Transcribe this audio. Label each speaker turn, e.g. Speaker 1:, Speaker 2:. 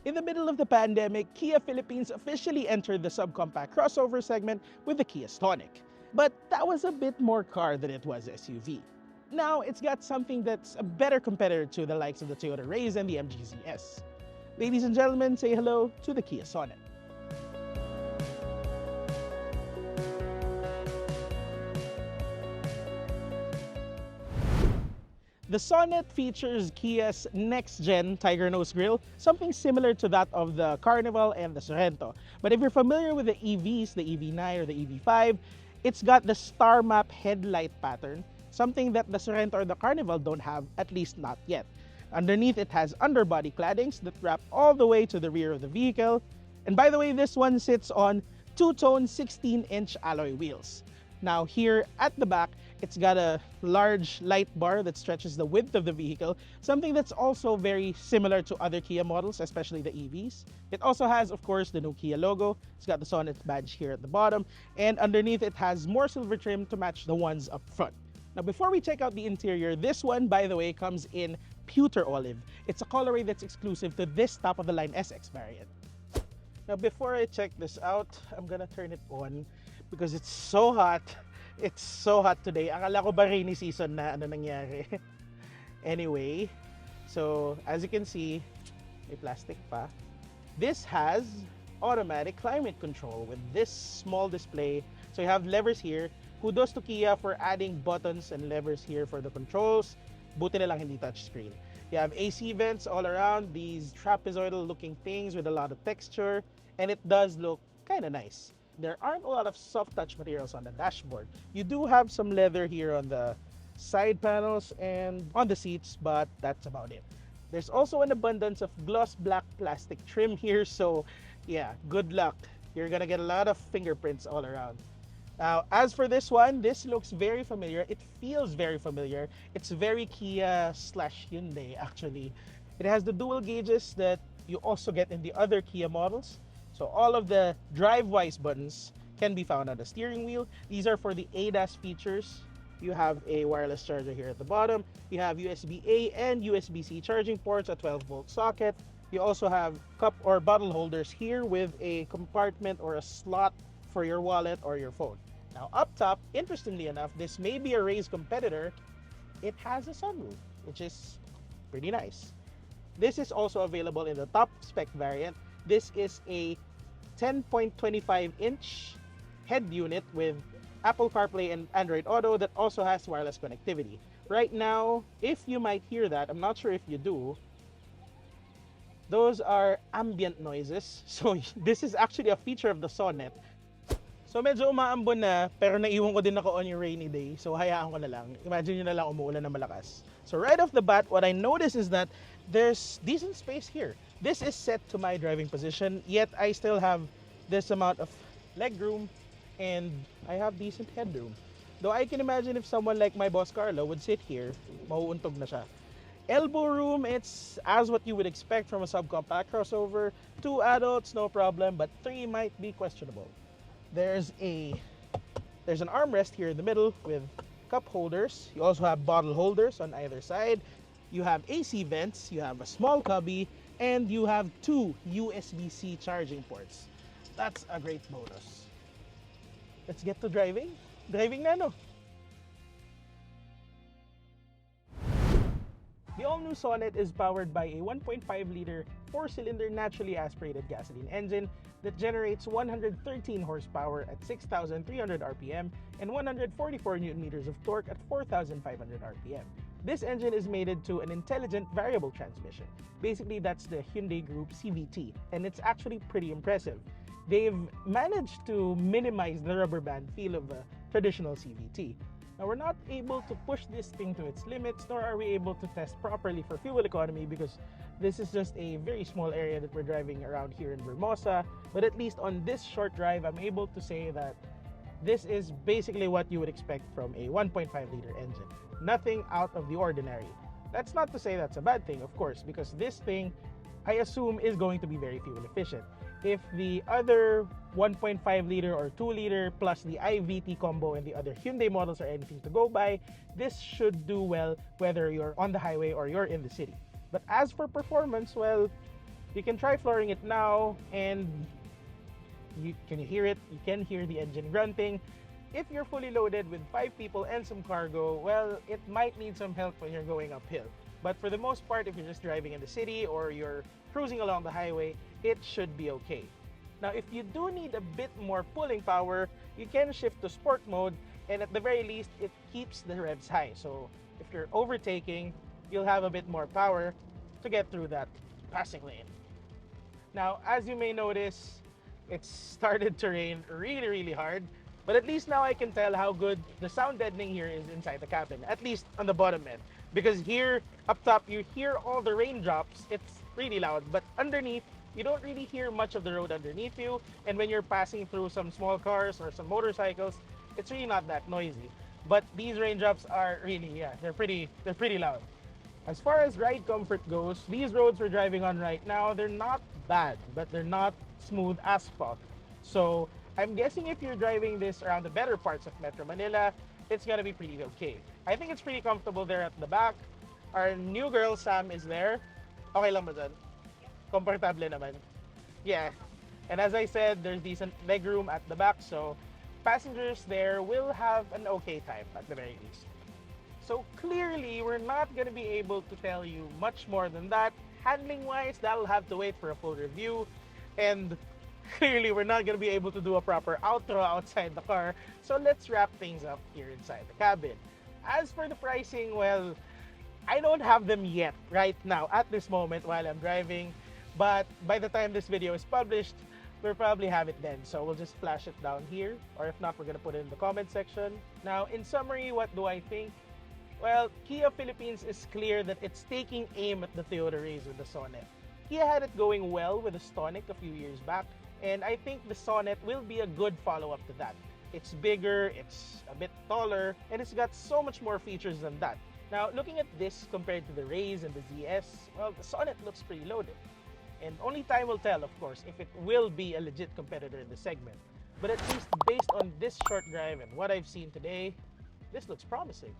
Speaker 1: In the middle of the pandemic, Kia Philippines officially entered the subcompact crossover segment with the Kia Stonic. But that was a bit more car than it was SUV. Now it's got something that's a better competitor to the likes of the Toyota Raze and the MGZS. Ladies and gentlemen, say hello to the Kia Sonet. The Sonet features Kia's next-gen Tiger Nose grille, something similar to that of the Carnival and the Sorento. But if you're familiar with the EVs, the EV9 or the EV5, it's got the star map headlight pattern, something that the Sorento or the Carnival don't have, at least not yet. Underneath, it has underbody claddings that wrap all the way to the rear of the vehicle. And by the way, this one sits on two-tone 16-inch alloy wheels. Now here at the back, it's got a large light bar that stretches the width of the vehicle, something that's also very similar to other Kia models, especially the EVs. It also has, of course, the new Kia logo. It's got the Sonet badge here at the bottom, and underneath it has more silver trim to match the ones up front. Now before we check out the interior, this one, by the way, comes in pewter olive. It's a colorway that's exclusive to this top-of-the-line SX variant. Now before I check this out, I'm gonna turn it on because it's so hot. It's so hot today. Akala ko ba rainy season na ano nangyari? Anyway, so as you can see, may plastic pa. This has automatic climate control with this small display. So you have levers here. Kudos to Kia for adding buttons and levers here for the controls. Buti na lang hindi touchscreen. You have AC vents all around, these trapezoidal looking things with a lot of texture, and it does look kind of nice. There aren't a lot of soft touch materials on the dashboard. You do have some leather here on the side panels and on the seats, but that's about it. There's also an abundance of gloss black plastic trim here, so yeah, good luck. You're gonna get a lot of fingerprints all around. Now, as for this one, this looks very familiar. It feels very familiar. It's very Kia slash Hyundai, actually. It has the dual gauges that you also get in the other Kia models. So all of the DriveWise buttons can be found on the steering wheel. These are for the ADAS features. You have a wireless charger here at the bottom. You have USB-A and USB-C charging ports, a 12-volt socket. You also have cup or bottle holders here with a compartment or a slot for your wallet or your phone. Now up top, interestingly enough, this may be a Raze competitor. It has a sunroof, which is pretty nice. This is also available in the top-spec variant. This is a 10.25-inch head unit with Apple CarPlay and Android Auto that also has wireless connectivity. Right now, if you might hear that, I'm not sure if you do, those are ambient noises. So this is actually a feature of the Sonet. So medyo umaambon na, pero naiwan ko din ako on your rainy day. So hayaan ko na lang. Imagine nyo na lang umuulan na malakas. So right off the bat, what I notice is that there's decent space here. This is set to my driving position, yet I still have this amount of leg room and I have decent headroom. Though I can imagine if someone like my boss Carlo would sit here, mauuntog na siya. Elbow room, it's as what you would expect from a subcompact crossover. 2 adults, no problem, but 3 might be questionable. There's an armrest here in the middle with cup holders. You also have bottle holders on either side. You have AC vents, you have a small cubby, and you have 2 USB-C charging ports. That's a great bonus. Let's get to driving. Driving na, no? The all-new Sonet is powered by a 1.5-liter 4-cylinder naturally aspirated gasoline engine that generates 113 horsepower at 6,300 RPM and 144 Nm of torque at 4,500 RPM. This engine is mated to an intelligent variable transmission. Basically, that's the Hyundai Group CVT, and it's actually pretty impressive. They've managed to minimize the rubber band feel of a traditional CVT. Now, we're not able to push this thing to its limits, nor are we able to test properly for fuel economy because this is just a very small area that we're driving around here in Vermosa. But at least on this short drive, I'm able to say that this is basically what you would expect from a 1.5-liter engine. Nothing out of the ordinary. That's not to say that's a bad thing, of course, because this thing, I assume, is going to be very fuel efficient. If the other 1.5-liter or 2-liter plus the IVT combo and the other Hyundai models are anything to go by, this should do well whether you're on the highway or you're in the city. But as for performance, well, You can try flooring it now, and can you hear it? You can hear the engine grunting. If you're fully loaded with 5 people and some cargo, well, it might need some help when you're going uphill. But for the most part, if you're just driving in the city or you're cruising along the highway, it should be okay. Now, if you do need a bit more pulling power, you can shift to sport mode, and at the very least, it keeps the revs high. So if you're overtaking, you'll have a bit more power to get through that passing lane. Now, as you may notice, it started to rain really, really hard. But at least now I can tell how good the sound deadening here is inside the cabin, at least on the bottom end. Because here, up top, you hear all the raindrops. It's really loud. But underneath, you don't really hear much of the road underneath you. And when you're passing through some small cars or some motorcycles, it's really not that noisy. But these raindrops are really, yeah, they're pretty loud. As far as ride comfort goes, these roads we're driving on right now, they're not bad, but they're not smooth asphalt. So I'm guessing if you're driving this around the better parts of Metro Manila, it's gonna be pretty okay. I think it's pretty comfortable there at the back. Our new girl, Sam, is there. Okay lang ba dyan? Komportable naman. Yeah. And as I said, there's decent legroom at the back, so passengers there will have an okay time at the very least. So clearly, we're not going to be able to tell you much more than that. Handling-wise, that'll have to wait for a full review. And clearly, we're not going to be able to do a proper outro outside the car. So let's wrap things up here inside the cabin. As for the pricing, well, I don't have them yet right now at this moment while I'm driving. But by the time this video is published, we'll probably have it then. So we'll just flash it down here. Or if not, we're going to put it in the comment section. Now, in summary, what do I think? Well, Kia Philippines is clear that it's taking aim at the Toyota Rays with the Sonet. Kia had it going well with the Stonic a few years back, and I think the Sonet will be a good follow-up to that. It's bigger, it's a bit taller, and it's got so much more features than that. Now, looking at this compared to the Rays and the ZS, well, the Sonet looks pretty loaded. And only time will tell, of course, if it will be a legit competitor in the segment. But at least based on this short drive and what I've seen today, this looks promising.